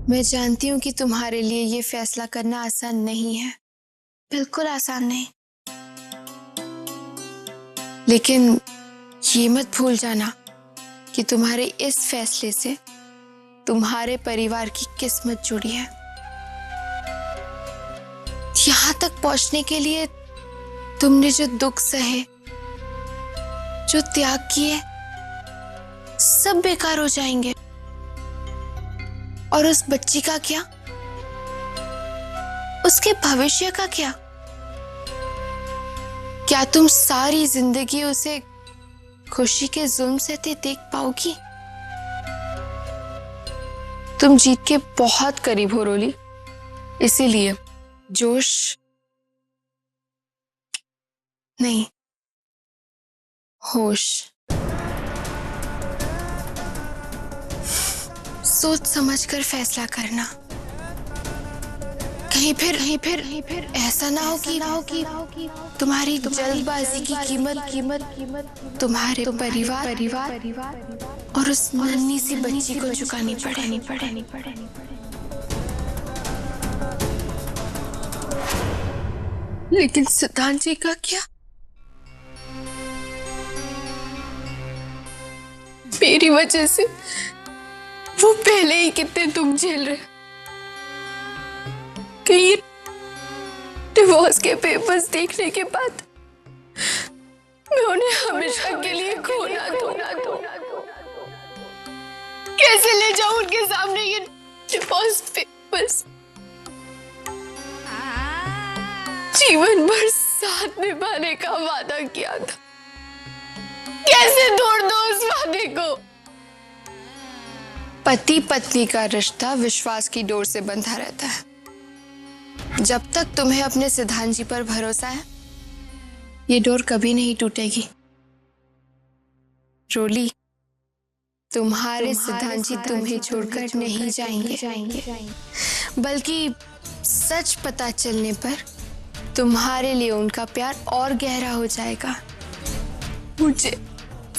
मैं जानती हूँ कि तुम्हारे लिए ये फैसला करना आसान नहीं है, बिल्कुल आसान नहीं। लेकिन ये मत भूल जाना कि तुम्हारे इस फैसले से तुम्हारे परिवार की किस्मत जुड़ी है। यहाँ तक पहुंचने के लिए तुमने जो दुख सहे, जो त्याग किए, सब बेकार हो जाएंगे। और उस बच्ची का क्या? उसके भविष्य का क्या? क्या तुम सारी जिंदगी उसे खुशी के जुल्म सहते देख पाओगी? तुम जीत के बहुत करीब हो रोली, इसीलिए जोश नहीं, होश। सोच समझकर फैसला करना। कहीं फिर ऐसा ना हो कि तुम्हारी जल्दबाजी की कीमत तुम्हारे परिवार और उस नन्ही सी बच्ची को चुकानी पड़े। लेकिन सिद्धांत जी का क्या? मेरी वजह से वो पहले ही कितने दुख झेल रहे। कहीं डिवोर्स के पेपर्स देखने के बाद मैं उन्हें हमेशा के लिए खो ना दूं। कैसे ले जाऊं उनके सामने ये डिवोर्स पेपर्स? जीवन भर साथ निभाने का वादा किया था, कैसे तोड़ दो उस वादे को? पति पत्नी का रिश्ता विश्वास की डोर से बंधा रहता है। जब तक तुम्हें अपने सिद्धांत जी पर भरोसा है, ये डोर कभी नहीं टूटेगी। रोली, तुम्हारे सिद्धांत जी तुम्हें छोड़कर नहीं जाएंगे, बल्कि सच पता चलने पर तुम्हारे लिए उनका प्यार और गहरा हो जाएगा। मुझे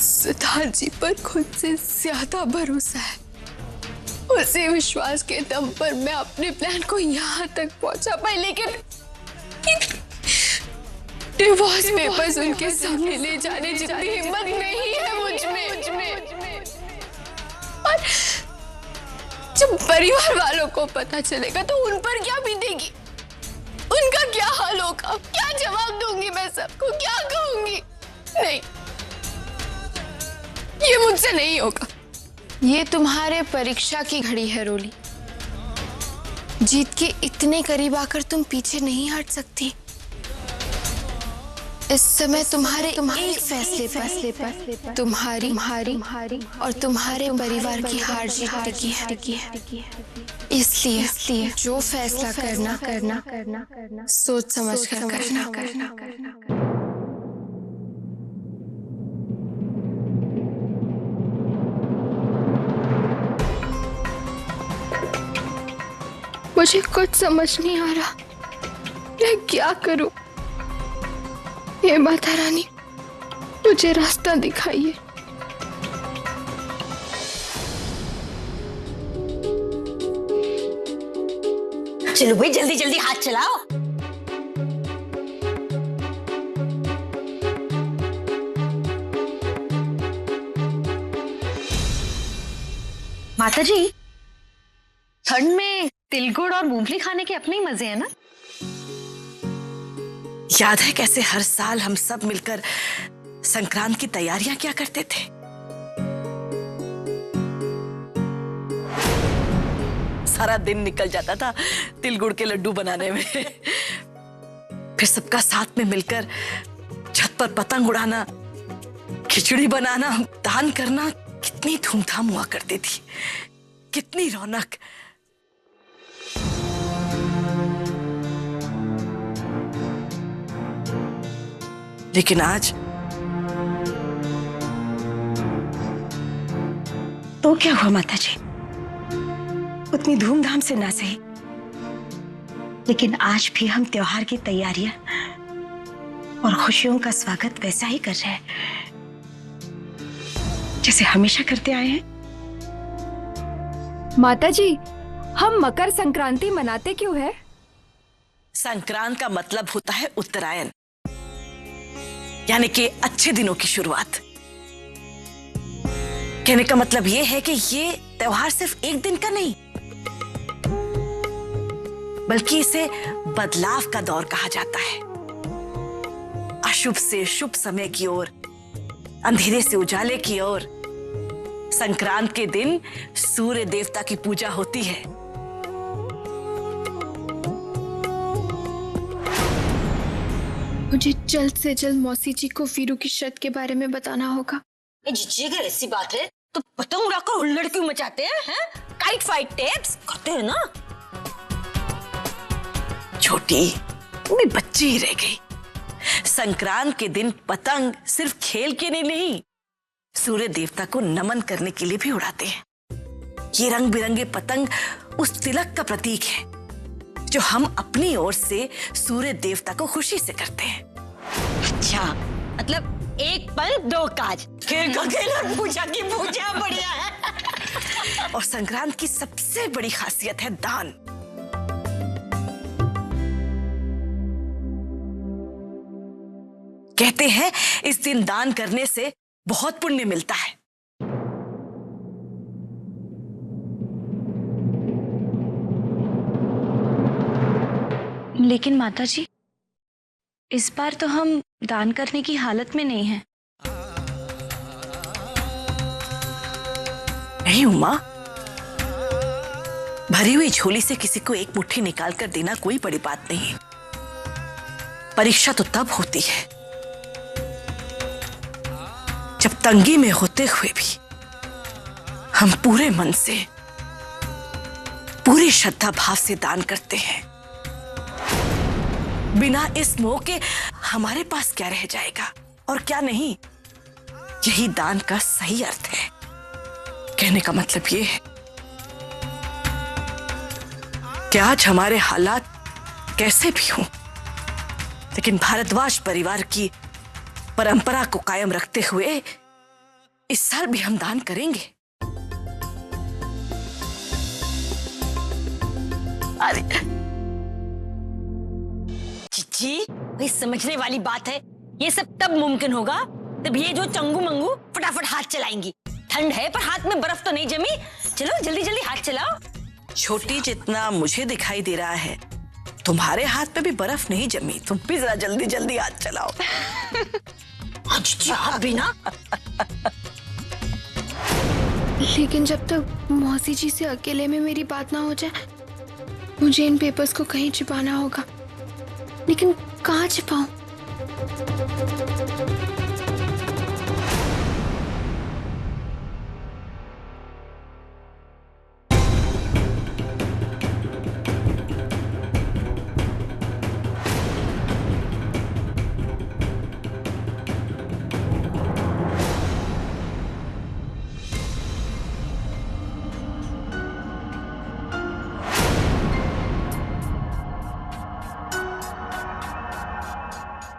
सिद्धांत जी पर खुद से ज्यादा भरोसा है। उसी विश्वास के दम पर मैं अपने प्लान को यहाँ तक पहुंचा पाई, लेकिन डिवोर्स पेपर्स उनके सामने ले जाने जितनी हिम्मत नहीं है मुझ में। और जब परिवार वालों को पता चलेगा तो उन पर क्या बीतेगी? उनका क्या हाल होगा? क्या जवाब दूंगी मैं सबको? क्या कहूंगी? नहीं, ये मुझसे नहीं होगा। ये तुम्हारे परीक्षा की घड़ी है रोली। जीत के इतने करीब आकर तुम पीछे नहीं हट सकती। इस समय तुम्हारे एक फैसले पर तुम्हारी और तुम्हारे परिवार की हार जीत टिकी है। इसलिए जो फैसला करना सोच समझ कर करना। मुझे कुछ समझ नहीं आ रहा, मैं क्या करूं? हे माता रानी, मुझे रास्ता दिखाइए। चलो भाई, जल्दी जल्दी हाथ चलाओ। माता जी, ठंड में तिल गुड़ और मूंगफली खाने के अपने ही मजे हैं ना। याद है कैसे हर साल हम सब मिलकर संक्रांत की तैयारियां क्या करते थे? सारा दिन निकल जाता था तिल गुड़ के लड्डू बनाने में। फिर सबका साथ में मिलकर छत पर पतंग उड़ाना, खिचड़ी बनाना, दान करना, कितनी धूमधाम हुआ करती थी, कितनी रौनक। लेकिन आज तो क्या हुआ माता जी? उतनी धूमधाम से ना सही, लेकिन आज भी हम त्योहार की तैयारियां और खुशियों का स्वागत वैसा ही कर रहे हैं जैसे हमेशा करते आए हैं। माता जी, हम मकर संक्रांति मनाते क्यों है? संक्रांत का मतलब होता है उत्तरायण, यानी कि अच्छे दिनों की शुरुआत। कहने का मतलब ये है कि ये त्योहार सिर्फ एक दिन का नहीं, बल्कि इसे बदलाव का दौर कहा जाता है। अशुभ से शुभ समय की ओर, अंधेरे से उजाले की ओर। संक्रांत के दिन सूर्य देवता की पूजा होती है। मुझे जल्द से जल्द मौसी जी को वीरू की शर्त के बारे में बताना होगा। जी अगर ऐसी बात है तो पतंग उड़ाकर हुल्लड़ क्यों मचाते हैं? काइट फाइट टेप्स करते हैं ना। छोटी, मैं बच्ची ही रह गई। संक्रांत के दिन पतंग सिर्फ खेल के लिए नहीं, सूर्य देवता को नमन करने के लिए भी उड़ाते हैं। ये रंग बिरंगे पतंग उस तिलक का प्रतीक है जो हम अपनी ओर से सूर्य देवता को खुशी से करते हैं। अच्छा, मतलब एक पल दो काज। गगन पूजा की पूजा बढ़िया है। और संक्रांत की सबसे बड़ी खासियत है दान। कहते हैं इस दिन दान करने से बहुत पुण्य मिलता है। लेकिन माताजी, इस बार तो हम दान करने की हालत में नहीं हैं। नहीं उमा, भरी हुई झोली से किसी को एक मुट्ठी निकाल कर देना कोई बड़ी बात नहीं है। परीक्षा तो तब होती है जब तंगी में होते हुए भी हम पूरे मन से, पूरी श्रद्धा भाव से दान करते हैं, बिना इस मोह के हमारे पास क्या रह जाएगा और क्या नहीं। यही दान का सही अर्थ है। कहने का मतलब ये है कि आज हमारे हालात कैसे भी हों, लेकिन भारद्वाज परिवार की परंपरा को कायम रखते हुए इस साल भी हम दान करेंगे। अरे चिच्ची, भाई समझने वाली बात है। ये सब तब मुमकिन होगा जब ये जो चंगू मंगू फटाफट हाथ चलाएंगी। ठंड है पर हाथ में बर्फ तो नहीं जमी। चलो जल्दी जल्दी हाथ चलाओ। छोटी, जितना मुझे दिखाई दे रहा है तुम्हारे हाथ पे भी बर्फ नहीं जमी। तुम भी जरा जल्दी जल्दी हाथ चलाओ। चिच्ची आप भी ना। लेकिन जब तक मौसी जी से अकेले में मेरी बात ना हो जाए, मुझे इन पेपर्स को कहीं छिपाना होगा। लेकिन कहाँ छिपाऊं?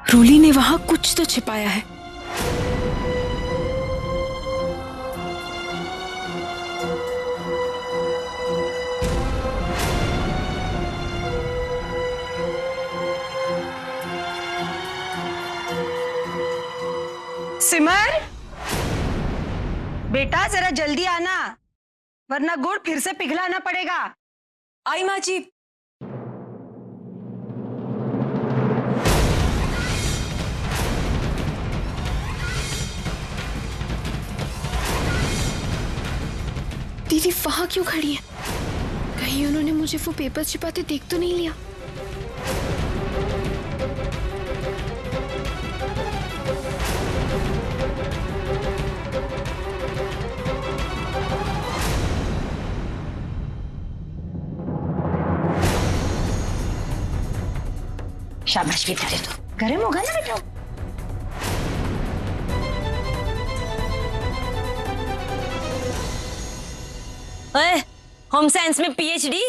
रूली ने वहां कुछ तो छिपाया है। सिमर, बेटा जरा जल्दी आना, वरना गुड़ फिर से पिघलाना पड़ेगा। आई माँ जी। दीदी वहां क्यों खड़ी है? कहीं उन्होंने मुझे वो पेपर्स छिपाते देख तो नहीं लिया? शाबाश बेटा, दे दो। गर्म होगा ना बेटा? ओए, होम साइंस में पीएचडी।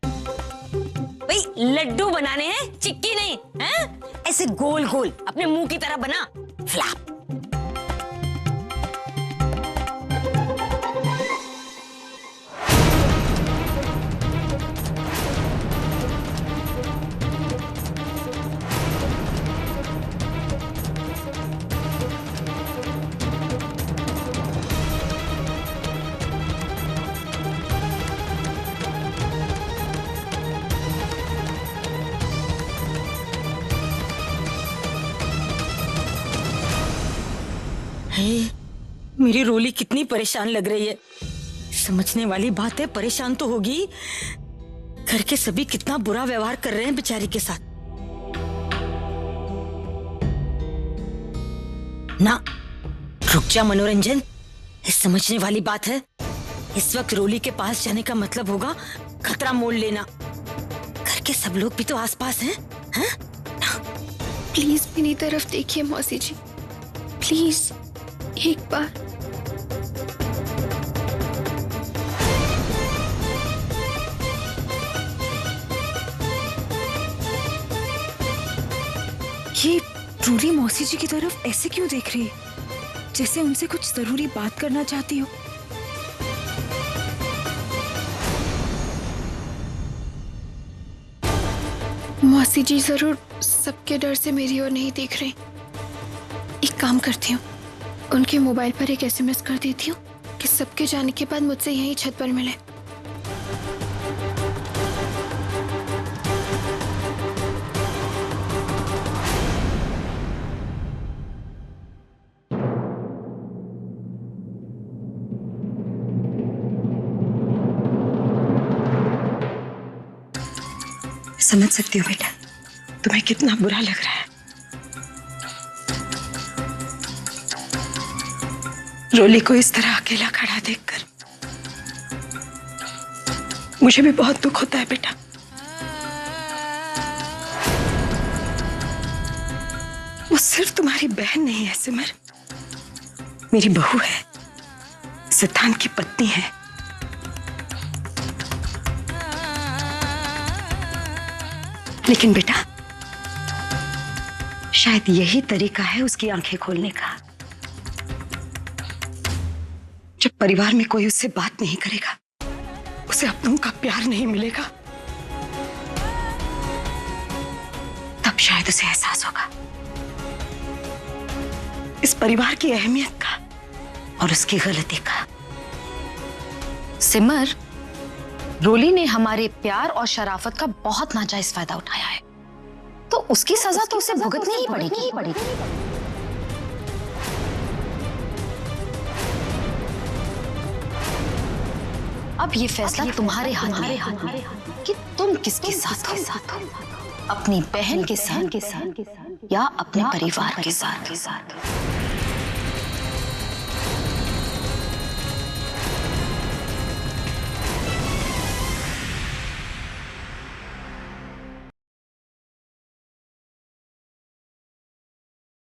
भाई लड्डू बनाने हैं, चिक्की नहीं हैं? ऐसे गोल गोल अपने मुंह की तरह बना। फ्लैप। हे, मेरी रोली कितनी परेशान लग रही है। समझने वाली बात है, परेशान तो होगी। घर के सभी कितना बुरा व्यवहार कर रहे हैं बेचारी के साथ। ना, रुक जा मनोरंजन, ये समझने वाली बात है। इस वक्त रोली के पास जाने का मतलब होगा खतरा मोल लेना। घर के सब लोग भी तो आसपास हैं, हैं? प्लीज मेरी तरफ देखिए मौसी जी, प्लीज एक बार। ये रूली मौसी जी की तरफ ऐसे क्यों देख रही है, जैसे उनसे कुछ जरूरी बात करना चाहती हो। मौसी जी जरूर सबके डर से मेरी ओर नहीं देख रहे। एक काम करती हूँ, उनके मोबाइल पर एक SMS कर देती हूँ कि सबके जाने के बाद मुझसे यहीं छत पर मिले। समझ सकती हूँ बेटा, तुम्हें कितना बुरा लग रहा है। रोली को इस तरह अकेला खड़ा देखकर मुझे भी बहुत दुख होता है बेटा। वो सिर्फ तुम्हारी बहन नहीं है सिमर, मेरी बहू है, सिद्धांत की पत्नी है। लेकिन बेटा, शायद यही तरीका है उसकी आंखें खोलने का। जब परिवार में कोई उससे बात नहीं करेगा, उसे अपनों का प्यार नहीं मिलेगा, तब शायद उसे एहसास होगा इस परिवार की अहमियत का और उसकी गलती का। सिमर, रोली ने हमारे प्यार और शराफत का बहुत नाजायज फायदा उठाया है, तो उसकी सजा तो उसे भुगतनी ही पड़ेगी। अब ये फैसला तुम्हारे हाथ में है कि तुम किसके साथ हो, अपनी बहन के साथ या अपने परिवार के साथ।